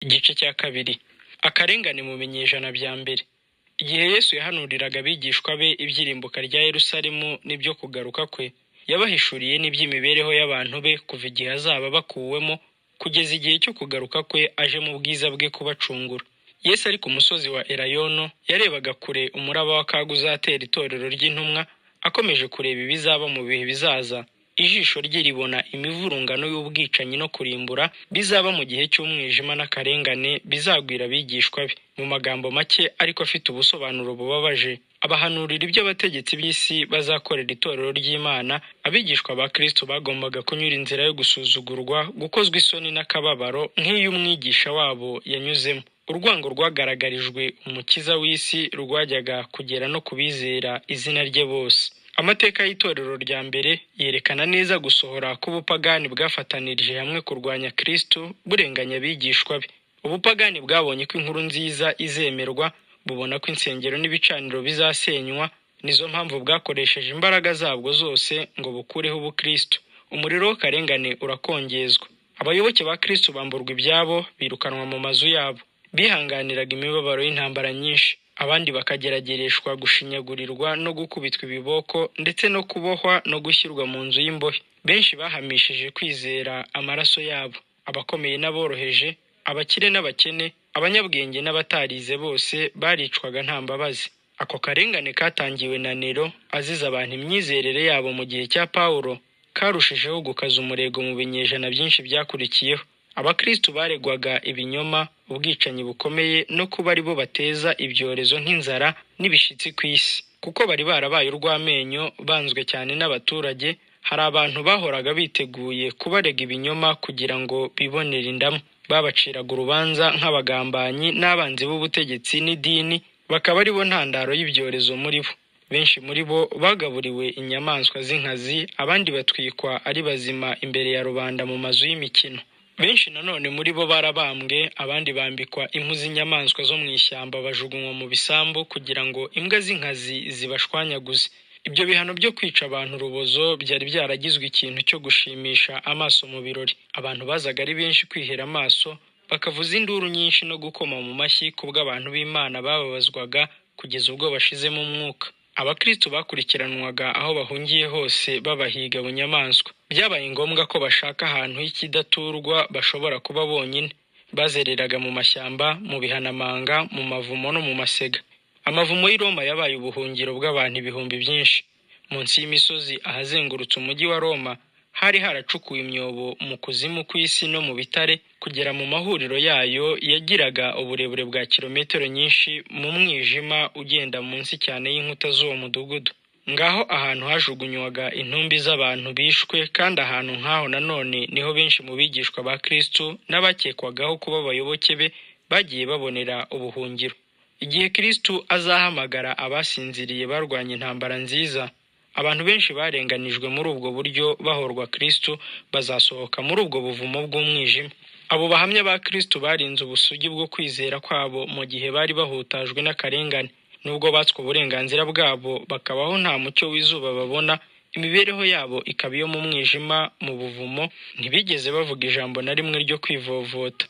Igice cya kabiri. Akarengane mu binyejana bya mbere. Igihe Yesu yahanuriraga abigishwa be ibyirimbuka rya Yerusalemu n'ibyo kugaruka kwe, yabahishuriye n'iby'imibereho y'abantu be kuva igihe azaba bakuwemo kugeza igihe cyo kugaruka kwe aje mu bwiza bwe kubacungura. Yesu ari ku musozi wa Elayono yarebaga kure umuraba w'akaga uzatera itorero ry'intumwa, akomeje kureba ibizaba mu bihe bizaza. Ijisho rye ribona imivurungano y'ubwicanyi no kurimbura bizaba mu gihe cy'umwijima n'akarengane bizagwira abigishwa be. Mu magambo make ariko afite ubusobanuro bubabaje, abahanurira ibyo abategetsi b'isi bazakorera itorero ry'Imana. Abigishwa ba Kristo bagombaga kunyura inzira yo gusuzugurwa, gukozwa isoni n'akababaro nk'iy'umwigisha wabo yanyuzemo. Urwango rwagaragarijwe umukiza w'isi rwajyaga kugera no kubizera izina rye bose. Amateka y'itorero rya mbere yerekana neza gusohora k'ubupagani bwafatanirije hamwe kurwanya Kristo burenganya abigishwa be. Ubupagani bwabonye ko inkuru nziza izemerwa, bubona ko insengero n'ibicaniro bizasenywa. Nizo mpamvu bwakoresheje imbaraga zabwo zose ngo bukureho ubukristo. Umuriro w'akarengane urakongezwa. Abayoboke ba Kristo bamburwa ibyabo, birukanwa mu mazu yabo. Bihanganiraga imibabaro y'intambara nyinshi. Abandi bakageragereshwa gushinyagurirwa no gukubitwa ibiboko, ndetse no kubohwa no gushyirwa mu nzu y'imbohe. Benshi bahamishije kwizera amaraso yabo. Abakomeye n'aboroheje, abakire n'abakene, abanyabwenge n'abatarize bose baricwaga nta mbabazi. Ako karengane katangiwe na Nero aziza abantu imyizerere yabo mu gihe cya Pawulo, karushijeho gukaza umurego mu binyejana byinshi byakurikiyeho. Abakristo baregwaga ibinyoma, ubwicanyi bukomeye no kuba ari bo bateza ibyorezo nk'inzara n'ibishitsi ku isi. Kuko bari barabaye urw'amenyo, banzwe cyane n'abaturage, hari abantu bahoraga biteguye kubarega ibinyoma kugira ngo bibonere indamu. Babaciraga urubanza nk'abagambanyi n'abanzi b'ubutegetsi n'idini, bakaba ari bo ntandaro y'ibyorezo muri bo. Benshi muri bo bagaburiwe inyamaswa z'inkazi, abandi batwikwa ari bazima imbere ya rubanda mu mazu y'imikino. Benshi nanone muri bo barabambwe, abandi bambikwa impu z'inyamaswa zo mu ishyamba bajugunywa mu bisambu kugira ngo imbwa z'inkazi zibashwanyaguze. Ibyo bihano byo kwica abantu urubozo byari byaragizwe ikintu cyo gushimisha amaso mu birori. Abantu bazaga ari benshi kwihera amaso, bakavuza induru nyinshi no gukoma mu mashyi kubw'abantu b'Imana bababazwaga kugeza ubwo bashizemo umwuka. Abakristo bakurikiranwaga aho bahungiye hose babahiga bunyamaswa. Byabaye ngombwa ko bashaka ahantu h'ikidaturwa bashobora kuba bonyine. Bazereraga mu mashyamba, mu bihanamanga, mu mavumo no mu masega. Amavumo y'i Roma yabaye ubuhungiro bw'abantu ibihumbi byinshi. Munsi y'imisozi ahazengurutse umujyi wa Roma hari haracukuwe imyobo mu kuzimu kw'isi no mu bitare, kugera mu mahuriro yayo yagiraga uburebure bwa kilometero nyinshi mu mwijima ugenda munsi cyane y'inkuta z'uwo mudugudu. Ngaho ahantu hajugunywaga intumbi z'abantu bishwe, kandi ahantu nk'aho nanone niho benshi mu bigishwa ba Kristo n'abakekwagaho kuba abayoboke be bagiye babonera ubuhungiro. Igihe Kristo azahamagara abasinziriye barwanya intambara nziza, abantu benshi barenganijwe muri ubwo buryo bahorwa Kristo bazasohoka muri ubwo buvumo bw'umwijima. Abo bahamya ba Kristo barinze ubusugi bwo kwizera kwabo mu gihe bari bahutajwe n'akarengane. Nubwo batswe uburenganzira bwabo bakabaho nta mucyo w'izuba babona, imibereho yabo ikaba iyo mu mwijima, mu buvumo, ntibigeze bavuga ijambo na rimwe ryo kwivovota.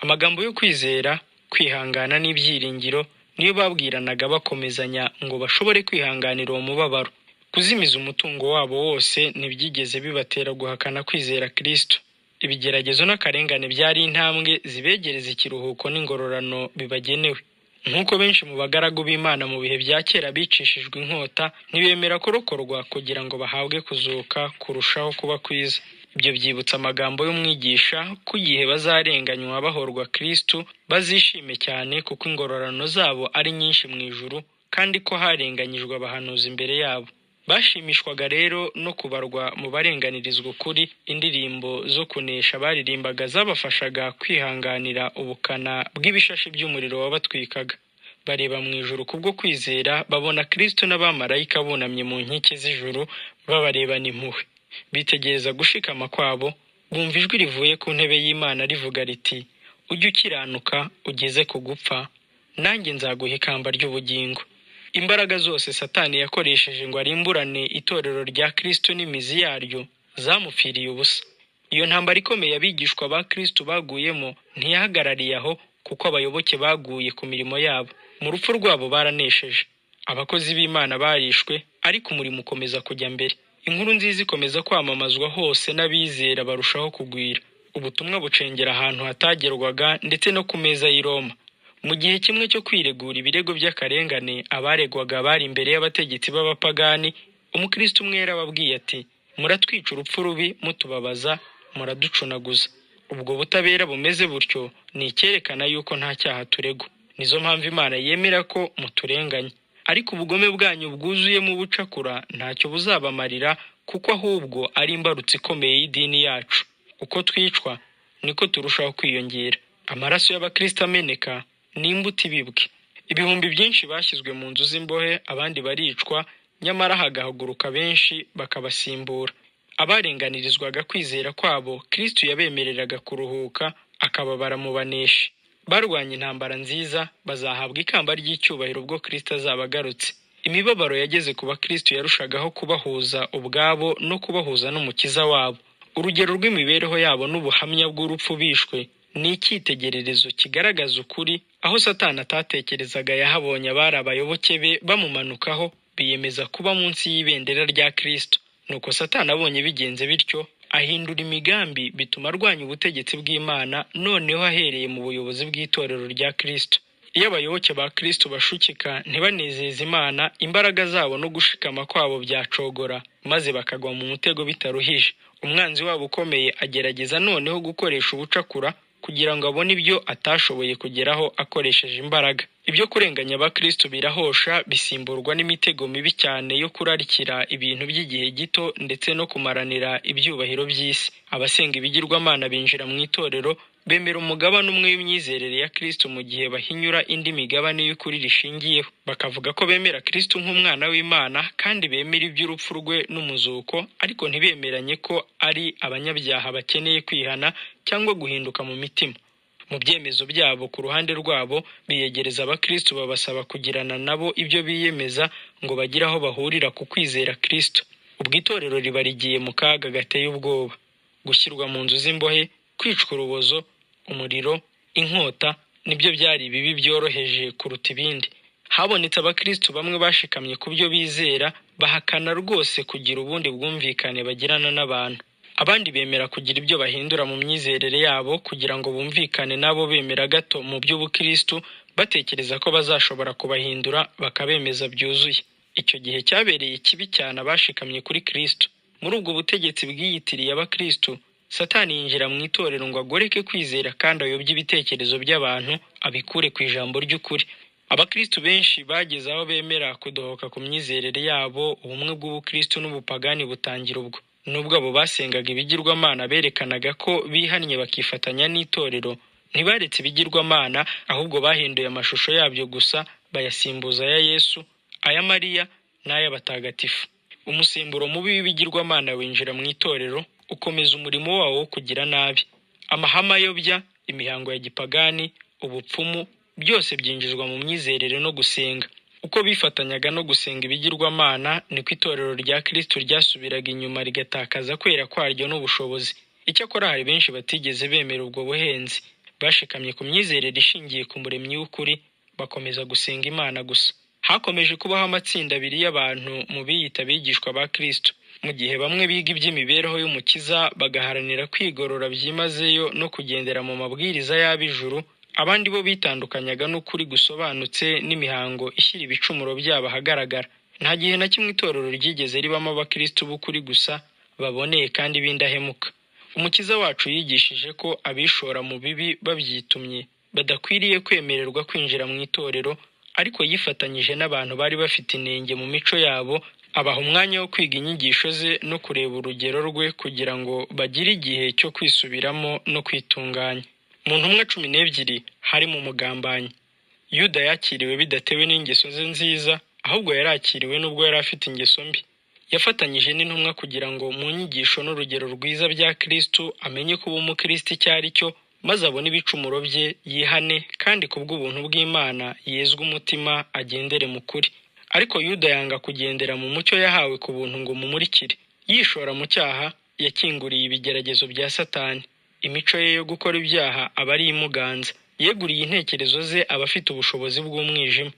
Amagambo yo kwizera, kwihangana n'ibyiringiro niyo babwiranaga bakomezanya ngo bashobore kwihanganira uwo mubabaro. Kuzimiza umutungo wabo wose ntibyigeze bibatera guhakana kwizera Kristo. Ibigeragezo n'akarengane byari intambwe zibegereza ikiruhuko n'ingororano bibagenewe. Nk'uko benshi mu bagaragu b'Imana mu bihe bya kera bicishijwe inkota, ntibemera kurokorwa kugira ngo bahabwe kuzuka kurushaho kuba kwiza. Ibyo byibutsa amagambo y'umwigisha ko igihe bazarenganywa bahorwa Kristo bazishime cyane, kuko ingororano zabo ari nyinshi mu ijuru, kandi ko harenganyijwe abahanuzi imbere yabo. Bashimishwaga rero no kubarwa mu barenganirizwa ukuri. Indirimbo zo kunesha baririmbaga zabafashaga kwihanganira ubukana bw'ibishashi by'umuriro wabatwikaga. Bareba mu ijuru kubwo kwizera, babona Kristo n'abamarayika bunamye mu nkike z'ijuru babarebana impuhwe. Bitegereza gushikama kwabo, bumva ijwi rivuye ku ntebe y'Imana rivuga riti, ujye ukiranuka ugeze ku gupfa, nanjye nzaguha ikamba ry'ubugingo. Imbaraga zose Satani yakoresheje ngo arimburane itorero rya Kristo n'imizi yaryo zamupfiriye ubusa. Iyo ntambara ikomeye abigishwa ba Kristo baguyemo ntiyahagarariye aho, kuko abayoboke baguye ku mirimo yabo. Mu rupfu rwabo baranesheje. Abakozi b'Imana barishwe, ariko umurimo ukomeza kujya mbere. Inkuru nziza ikomeza kwamamazwa hose n'abizera barushaho kugwira. Ubutumwa bucengera ahantu hatagerwaga ndetse no ku meza y'i Roma. Mu gihe kimwe cyo kwiregura ibirego by'akarengane abaregwaga bari imbere y'abategetsi b'abapagani, umukristo umwe yarababwiye ati, muratwica urupfu rubi mutubabaza, muraducunaguza. Ubwo butabera bumeze butyo ni icyerekana yuko nta cyaha turegwa. Nizo mpamvu Imana yemera ko muturenganya. Ariko ubugome bwanyu bwuzuyemo ubucakura ntacyo buzabamarira, kuko ahubwo ari imbarutso ikomeye y'idini yacu. Uko twicwa niko turushaho kwiyongera. Amaraso y'abakristo ameneka ni imbuto ibibwe. Ibihumbi byinshi bashyizwe mu nzu z'imbohe, abandi baricwa, nyamara hagahaguruka benshi bakabasimbura. Abarenganirizwaga kwizera kwabo, Kristo yabemereraga kuruhuka, akababara mu baneshi. Barwanya intambara nziza, bazahabwa ikamba ry'icyubahiro ubwo Kristo azaba agarutse. Imibabaro yageze ku bakristo yarushagaho kubahuza ubwabo no kubahuza n'umukiza wabo. Urugero rw'imibereho yabo n'ubuhamya bw'urupfu bishwe ni icyitegererezo kigaragaza ukuri. Aho Satani atatekerezaga yahabonye abari abayoboke be bamumanukaho, biyemeza kuba munsi y'ibendera rya Kristo. Nuko Satani abonye bigenze bityo, ahindura imigambi, bituma arwanya ubutegetsi bw'Imana, noneho ahereye mu buyobozi bw'itorero rya Kristo. Iyo abayoboke ba Kristo bashukika ntibanezeza Imana, imbaraga zabo no gushikama kwabo byacogora, maze bakagwa mu mutego bitaruhije. Umwanzi wabo ukomeye agerageza noneho gukoresha ubucakura kugira ngo abone ibyo atashoboye kugeraho akoresheje imbaraga. Ibyo kurenganya abakristo birahosha, bisimburwa n'imitego mibi cyane yo kurarikira ibintu by'igihe gito ndetse no kumaranira ibyubahiro by'isi. Abasenga ibigirwamana binjira mu itorero, bemera umugabane umwe w'imyizerere ya Kristo mu gihe bahinyura indi migabane y'ukuri rishingiyeho. Bakavuga ko bemera Kristo nk'umwana w'Imana kandi bemera iby'urupfu rwe n'umuzuko, ariko ntibemeranye ko ari abanyabyaha bakeneye kwihana cyangwa guhinduka mu mitima. Mu byemezo byabo ku ruhande rwabo, biyegereza abakristo babasaba kugirana nabo ibyo biyemeza ngo bagire aho bahurira ku kwizera Kristo. Ubwo itorero riba rigiye mu kaga gateye ubwoba. Gushyirwa mu nzu z'imbohe, kwicwa urubozo, umuriro, inkota, nibyo byari ibibi byoroheje kuruta ibindi. Habonetse abakristo bamwe bashikamye ku byo bizera, bahakana rwose kugira ubundi bwumvikane bagirana n'abantu. Abandi bemera kugira ibyo bahindura mu myizerere yabo kugira ngo bumvikane nabo bemera gato mu by'ubukristo, batekereza ko bazashobora kubahindura bakabemeza byuzuye. Icyo gihe cyabereye kibi cyane abashikamye kuri Kristo. Muri ubwo butegetsi bwiyitiriye abakristo, Satani yinjira mu itorero ngo agoreke kwizera kandi ayobye ibitekerezo by'abantu, abikure ku ijambo ry'ukuri. Abakristo benshi bageze aho bemera kudohoka ku myizerere yabo, ubumwe bw'ubukristo n'ubupagani butangira ubwo. Nubwo abo basengaga ibigirwamana berekanaga ko bihannye bakifatanya n'itorero, ntibaretse ibigirwamana, ahubwo bahinduye amashusho yabyo gusa, bayasimbuza ya Yesu, aya Mariya n'ay'abatagatifu. Umusemburo mubi w'ibigirwamana winjira mu itorero, ukomeza umurimo wawo wo kugira nabi. Amahame ayobya, imihango ya gipagani, ubupfumu, byose byinjizwa mu myizerere no gusenga. Uko bifatanyaga no gusenga ibigirwamana, niko itorero rya Kristo ryasubiraga inyuma rigatakaza kwera kwaryo n'ubushobozi. Icyakora hari benshi batigeze bemera ubwo buhenzi, bashikamye ku myizerere ishingiye ku muremyi w'ukuri, bakomeza gusenga Imana gusa. Hakomeje kubaho amatsinda abiri y'abantu mu biyita abigishwa ba Kristo. Mu gihe bamwe biga iby'imibereho y'umukiza bagaharanira kwigorora byimazeyo no kugendera mu mabwiriza y'ab'ijuru, abandi bo bitandukanyaga n'ukuri gusobanutse n'imihango ishyira ibicumuro byabo ahagaragara. Nta gihe na kimwe itorero ryigeze ribamo abakristo b'ukuri gusa, baboneye kandi b'indahemuka. Umukiza wacu yigishije ko abishora mu bibi babyitumye badakwiriye kwemererwa kwinjira mu itorero, ariko yifatanyije n'abantu bari bafite inenge mu mico yabo, abaha umwanya wo kwiga inyigisho ze no kureba urugero rwe kugira ngo bagire igihe cyo kwisubiramo no kwitunganya. Mu ntumwa 12 harimo umugambanyi. Yuda yakiriwe bidatewe n'ingeso ze nziza, ahubwo yarakiriwe n'ubwo yari afite ingeso mbi. Yafatanyije n'intumwa kugira ngo mu nyigisho n'urugero rwiza bya Kristo amenye kuba umukristo icyo ari cyo, maze abone ibicumuro bye, yihane, kandi kubw'ubuntu bw'Imana yezwe umutima agendere mu kuri. Ariko Yuda yanga kugendera mu mucyo yahawe ku buntu ngo mumurikire. Yishora mu cyaha, yakinguriye ibigeragezo bya Satani. Imico ye yo gukora ibyaha aba ari imuganza. Yeguriye intekerezo ze abafite ubushobozi bw'umwijima.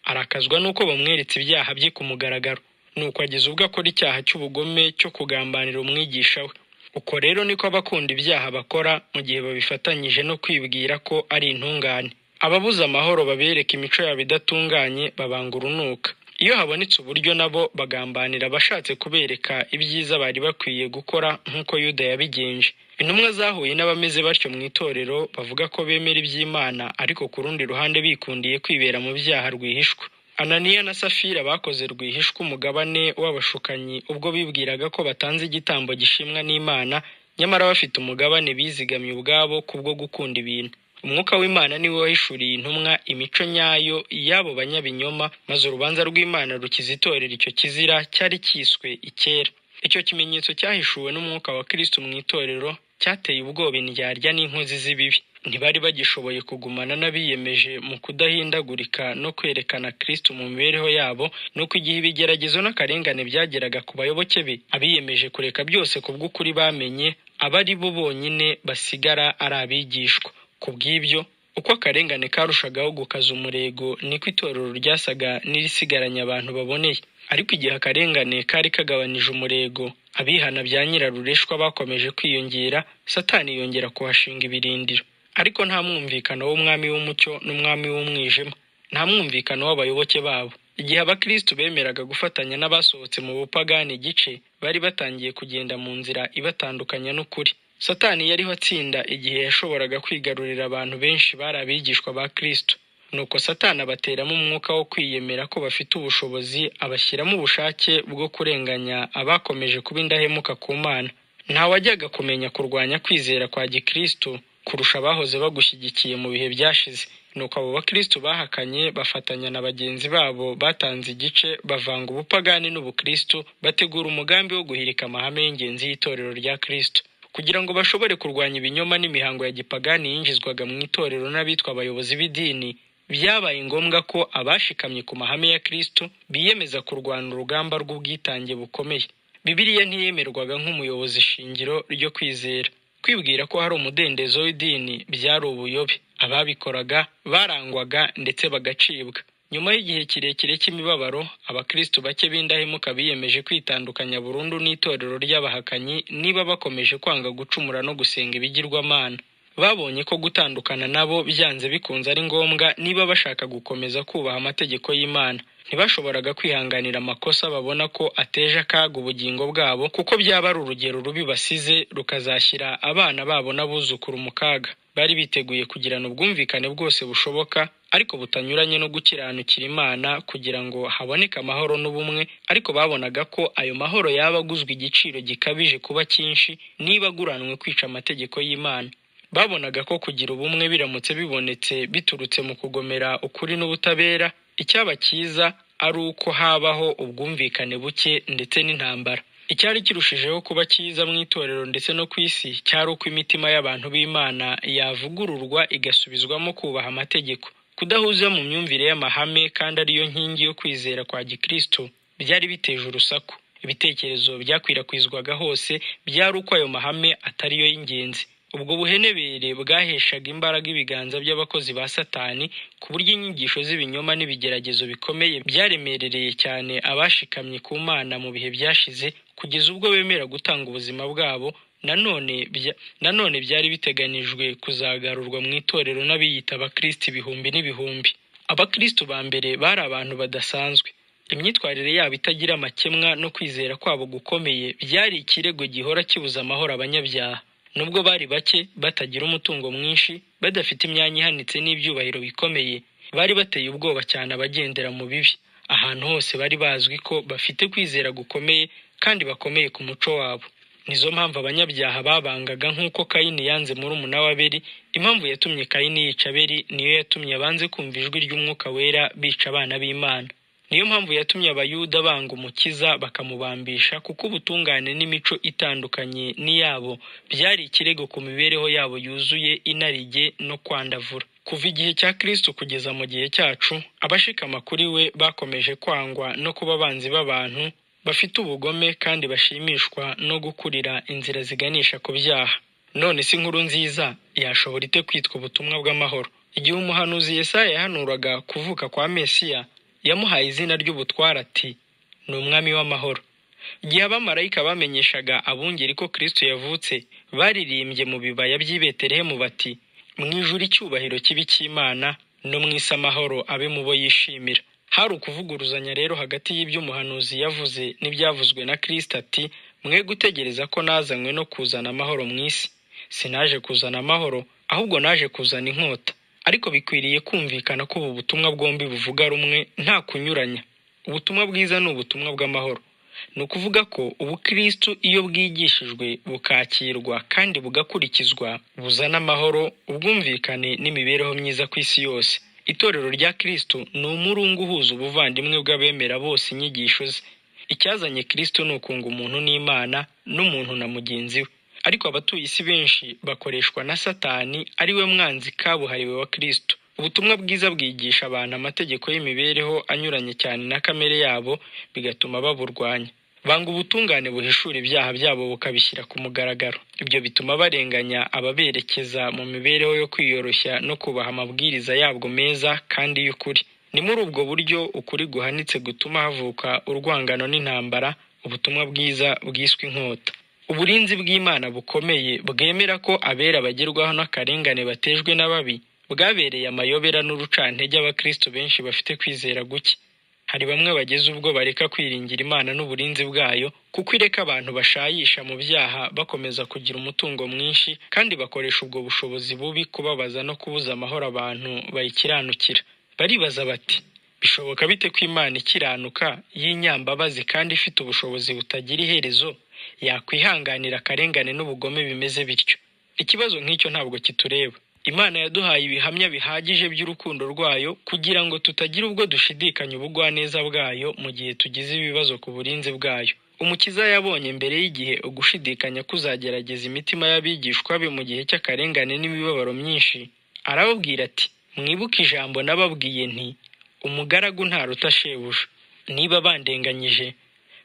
Arakazwa nuko bamweretse ibyaha bye ku mugaragaro. Nuko ageze ubwo akora icyaha cy'ubugome cyo kugambanira umwigisha we. Uko rero niko abakunda ibyaha bakora mu gihe babifatanyije no kwibwira ko ari intungane. Ababuza amahoro babereka imico yabo idatunganye babanga urunuka. Iyo habonetse uburyo nabo bagambanira abashatse kubereka ibyiza bari bakwiye gukora nk'uko Yuda yabigenje. Intumwa zahuye n'abameze batyo mu itorero bavuga ko bemera iby'Imana ariko ku rundi ruhande bikundiye kwibera mu byaha rwihishwa. Ananiya na Safira bakoze rwihishwa umugabane w'abashukanyi ubwo bibwiraga ko batanze igitambo gishimwa n'Imana, nyamara bafite umugabane bizigamye ubwabo kubwo gukunda ibintu. Umwuka w'Imana niwe wahishuriye intumwa imico nyayo y'abo banyabinyoma, maze urubanza rw'Imana rukiza itorero icyo kizira cyari cyiswe icyera. Icyo kimenyetso cyahishuwe n'umwuka wa Kristo mu itorero cyateye ubwoba indyarya n'inkozi z'ibibi. Ntibari bagishoboye kugumana n'abiyemeje mu kudahindagurika no kwerekana Kristo mu mibereho yabo, nuko igihe ibigeragezo n'akarengane byageraga ku bayoboke be, abiyemeje kureka byose kubw'ukuri bamenye, aba ari bo bonyine basigara ari abigishwa. Kubw'ibyo, uko akarengane karushagaho gukaza umurego, niko itorero ryasaga n'irisigaranye abantu baboneye. Ariko igihe akarengane kari kagabanije umurego, abihana bya nyirarureshwa bakomeje kwiyongera, Satani yongera kuhashinga ibirindiro. Ariko nta mwumvikano w'umwami w'umucyo n'umwami w'umwijima, nta mwumvikano w'abayoboke babo. Igihe abakristo bemeraga gufatanya n'abasohotse mu bupagani igice, bari batangiye kugenda mu nzira ibatandukanya n'ukuri. Satani yariho atsinda igihe yashoboraga kwigarurira abantu benshi bari abigishwa ba Kristo. Nuko Satani abateramo umwuka wo kwiyemera ko bafite ubushobozi, abashyiramo ubushake bwo kurenganya abakomeje kuba indahemuka ku Mana. Nta wajyaga kumenya kurwanya kwizera kwa Gikristo kurusha abahoze bagushyigikiye mu bihe byashize. Nuko abo bakristo bahakanye bafatanya na bagenzi babo batanze igice, bavanga ubupagani n'ubukristo, bategura umugambi wo guhirika amahame y'ingenzi y'itorero rya Kristo. Kugira ngo bashobore kurwanya ibinyoma n'imihango ya gipagani yinjizwaga mu itorero n'abitwa abayobozi b'idini, byabaye ngombwa ko abashikamye ku mahame ya Kristo biyemeza kurwana urugamba rw'ubwitange bukomeye. Bibiliya ntiyemerwaga nk'umuyobozi shingiro ryo kwizera. Kwibwira ko hari umudendezo w'idini byari ubuyobe. Ababikoraga barangwaga ndetse bagacibwa. Nyuma y'igihe kirekire cy'imibabaro, abakristo bake b'indahemuka biyemeje kwitandukanya burundu n'itorero ry'abahakanyi niba bakomeje kwanga gucumura no gusenga ibigirwamana. Babonye ko gutandukana nabo byanze bikunze ari ngombwa niba bashaka gukomeza kubaha amategeko y'Imana. Ntibashoboraga kwihanganira amakosa babona ko ateje akaga ubugingo bwabo, kuko byaba ari urugero rubi basize rukazashyira abana babo n'abuzukuru mu kaga. Bari biteguye kugirana ubwumvikane bwose bushoboka, ariko butanyuranye no gukiranukira Imana kugira ngo haboneke amahoro n'ubumwe, ariko babonaga ko ayo mahoro yaba aguzwe igiciro gikabije kuba cyinshi niba aguranwe kwica amategeko y'Imana. Babonaga ko kugira ubumwe biramutse bibonetse biturutse mu kugomera ukuri n'ubutabera, icyaba cyiza ari uko habaho ubwumvikane buke ndetse n'intambara. Icyari kirushijeho kuba cyiza mu itorero ndetse no ku isi cyari uko imitima y'abantu b'Imana yavugururwa igasubizwamo kubaha amategeko. Kudahuza mu myumvire y'amahame kandi ariyo nkingi yo kwizera kwa Gikristo byari biteje urusaku. Ibitekerezo byakwirakwizwaga hose byari uko ayo mahame atariyo y'ingenzi. Ubwo buhenebere bwaheshaga imbaraga ibiganza by'abakozi ba Satani, ku buryo inyigisho z'ibinyoma n'ibigeragezo bikomeye byaremerereye cyane abashikamye ku Mana mu bihe byashize, kugeza ubwo bemera gutanga ubuzima bwabo. Nanone byari biteganijwe kuzagarurwa mu itorero n'abiyita abakristo ibihumbi n'ibihumbi. Abakristo ba mbere bari abantu badasanzwe. Imyitwarire yabo itagira amakemwa no kwizera kwabo gukomeye byari ikirego gihora kibuza amahoro abanyabyaha. Nubwo bari bake, batagira umutungo mwinshi, badafite imyanya ihanitse n'ibyubahiro bikomeye, bari bateye ubwoba cyane abagendera mu bibi. Ahantu hose bari bazwi ko bafite kwizera gukomeye kandi bakomeye ku muco wabo. Nizo mpamvu abanyabyaha babangaga nk'uko Kayini yanze murumuna wa Abeli. Impamvu yatumye Kayini yica Abeli niyo yatumye abanze kumva ijwi ry'Umwuka Wera bica abana b'Imana. Niyo mpamvu yatumye Abayuda banga Umukiza bakamubambisha, kuko ubutungane n'imico itandukanye n'iyabo byari ikirego ku mibereho yabo yuzuye inarijye no kwandavura. Kuva igihe cya Kristo kugeza mu gihe cyacu, abashikama kuri we bakomeje kwangwa no kuba abanzi b'abantu, bafite ubugome kandi bashimishwa no gukurira inzira ziganisha ku byaha. None si inkuru nziza yashobora ite kwitwa ubutumwa bw'amahoro? Igihe umuhanuzi Yesaya yahanuraga kuvuka kwa Mesiya, yamuhaye izina ry'ubutware ati ni umwami w'amahoro. Igihe abamarayika bamenyeshaga abungeri ko Kristo yavutse, baririmbye mu bibaya by'i Betelehemu bati mu ijuru icyubahiro kibi cy'Imana, no mu isi amahoro abe mu bo yishimira. Hari ukuvuguruzanya rero hagati y'ibyo umuhanuzi yavuze n'ibyavuzwe na Kristo ati mwe gutegereza ko nazanywe no kuzana amahoro mu isi. Sinaje kuzana amahoro, ahubwo naje kuzana inkota. Ariko bikwiriye kumvikana ko ubu butumwa bwombi buvuga rumwe nta kunyuranya. Ubutumwa bwiza ni ubutumwa bw'amahoro. Ni ukuvuga ko ubukristo iyo bwigishijwe bukakirwa kandi bugakurikizwa buzana amahoro, ubwumvikane n'imibereho myiza ku isi yose. Itorero rya Kristo ni umurungu uhuza ubuvandimwe bw'abemera bose inyigisho ze. Icyazanye Kristo ni ukunga umuntu n'Imana n'umuntu na mugenzi we. Ariko abatuye isi benshi bakoreshwa na Satani, ari we mwanzi kabuhariwe wa Kristo. Ubutumwa bwiza bwigisha abantu amategeko y'imibereho anyuranye cyane na kamere yabo, bigatuma baburwanya. Banga ubutungane buhishura ibyaha byabo bukabishyira ku mugaragaro. Ibyo bituma barenganya ababerekeza mu mibereho yo kwiyoroshya no kubaha amabwiriza yabwo meza kandi y'ukuri. Ni muri ubwo buryo ukuri guhanitse gutuma havuka urwangano n'intambara, ubutumwa bwiza bwiswe inkota. Uburinzi bw'Imana bukomeye bwemera ko abera bagerwaho n'akarengane batejwe n'ababi, bwabereye amayobera n'urucantege abakristo benshi bafite kwizera guke. Hari bamwe bageze ubwo bareka kwiringira Imana n'uburinzi bwayo, kuko ireka abantu bashayisha mu byaha bakomeza kugira umutungo mwinshi, kandi bakoresha ubwo bushobozi bubi kubabaza no kubuza amahoro abantu bayikiranukira. Baribaza bati bishoboka bite ko Imana ikiranuka y'inyambabazi kandi ifite ubushobozi butagira iherezo yakwihanganira akarengane n'ubugome bimeze bityo? Ikibazo nk'icyo ntabwo kitureba. Imana yaduhaye ibihamya bihagije by'urukundo rwayo kugira ngo tutagira ubwo dushidikanya ubugwaneza bwayo mu gihe tugize ibibazo ku burinzi bwayo. Umukiza yabonye mbere y'igihe ugushidikanya kuzagerageza imitima y'abigishwa be mu gihe cy'akarengane n'imibabaro myinshi. Arababwira ati mwibuke ijambo nababwiye nti umugaragu ntaruta shebuja. Niba bandenganyije,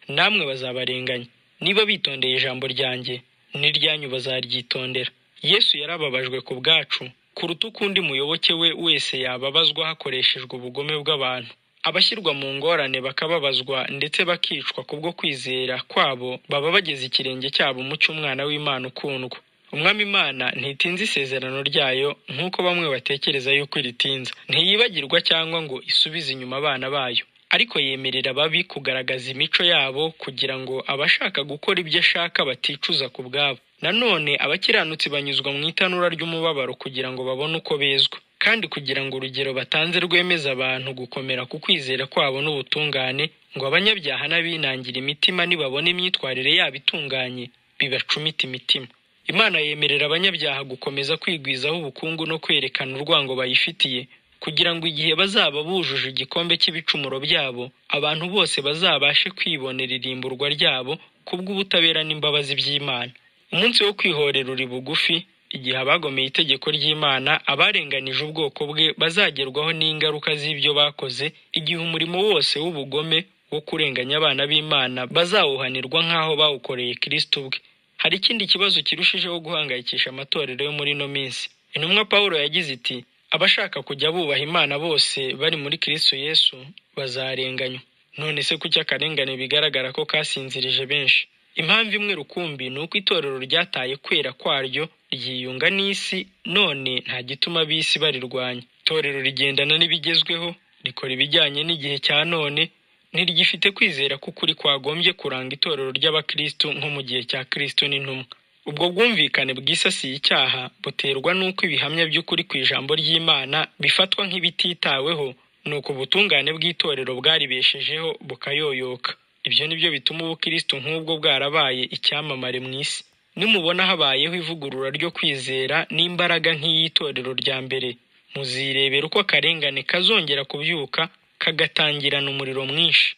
namwe bazabarenganya. Niba bitondeye ijambo ryanjye, n'iryanyu bazaryitondera. Yesu yarababajwe ku bwacu kuruta ukundi muyoboke we wese yababazwa hakoreshejwe ubugome bw'abantu. Abashyirwa mu ngorane bakababazwa ndetse bakicwa kubwo kwizera kwabo baba bageze ikirenge cyabo mu cy'umwana w'Imana ukundwa. Umwami Imana ntitinze isezerano ryayo nk'uko bamwe batekereza yuko iritinza. Ntiyibagirwa cyangwa ngo isubize inyuma abana bayo, ariko yemerera ababi kugaragaza imico yabo kugira ngo abashaka gukora ibyo ashaka baticuza ku bwabo. Nanone abakiranutsi banyuzwa mu itanura ry'umubabaro kugira ngo babone uko bezwa, kandi kugira ngo urugero batanze rwemeza abantu gukomera ku kwizera kwabo n'ubutungane, ngo abanyabyaha n'abinangira imitima nibabona imyitwarire yabo itunganye bibacumita imitima. Imana yemerera abanyabyaha gukomeza kwigwizaho ubukungu no kwerekana urwango bayifitiye, kugira ngo igihe bazaba bujuje igikombe cy'ibicumuro byabo, abantu bose bazabashe kwibonera irimburwa ryabo kubw'ubutabera n'imbabazi by'Imana. Umunsi wo kwihorera uri bugufi, igihe abagomeye itegeko ry'Imana, abarenganije ubwoko bwe bazagerwaho n'ingaruka z'ibyo bakoze, igihe umurimo wose w'ubugome wo kurenganya abana b'Imana bazawuhanirwa nk'aho bawukoreye Kristo ubwe. Hari ikindi kibazo kirushijeho guhangayikisha amatorero yo muri no minsi. Intumwa Pawulo yagize iti abashaka kujya bubaha Imana bose bari muri Kristo Yesu bazarenganywa. None se kuki akarengane bigaragara ko kasinzirije benshi? Impamvu imwe rukumbi ni uko itorero ryataye kwera kwaryo ryiyunga n'isi, none nta gituma bisi barirwanya. Itorero rigendana n'ibigezweho, rikora ibijyanye n'igihe cya none, ntirigifite kwizera k'ukuri kwagombye kuranga itorero ry'abakristo nko mu gihe cya Kristo n'intumwa. Ubwo bwumvikane bwisasiye icyaha buterwa n'uko ibihamya by'ukuri ku ijambo ry'Imana bifatwa nk'ibititaweho, nuko ubutungane bw'itorero bwaribeshejeho bukayoyoka. Ibyo nibyo bituma ubukristo nk'ubwo bwarabaye icyamamare mu isi. Nimubona habayeho ivugurura ryo kwizera n'imbaraga nk'iy'itorero rya mbere, muzirebera uko akarengane kazongera kubyuka kagatangirana umuriro mwinshi.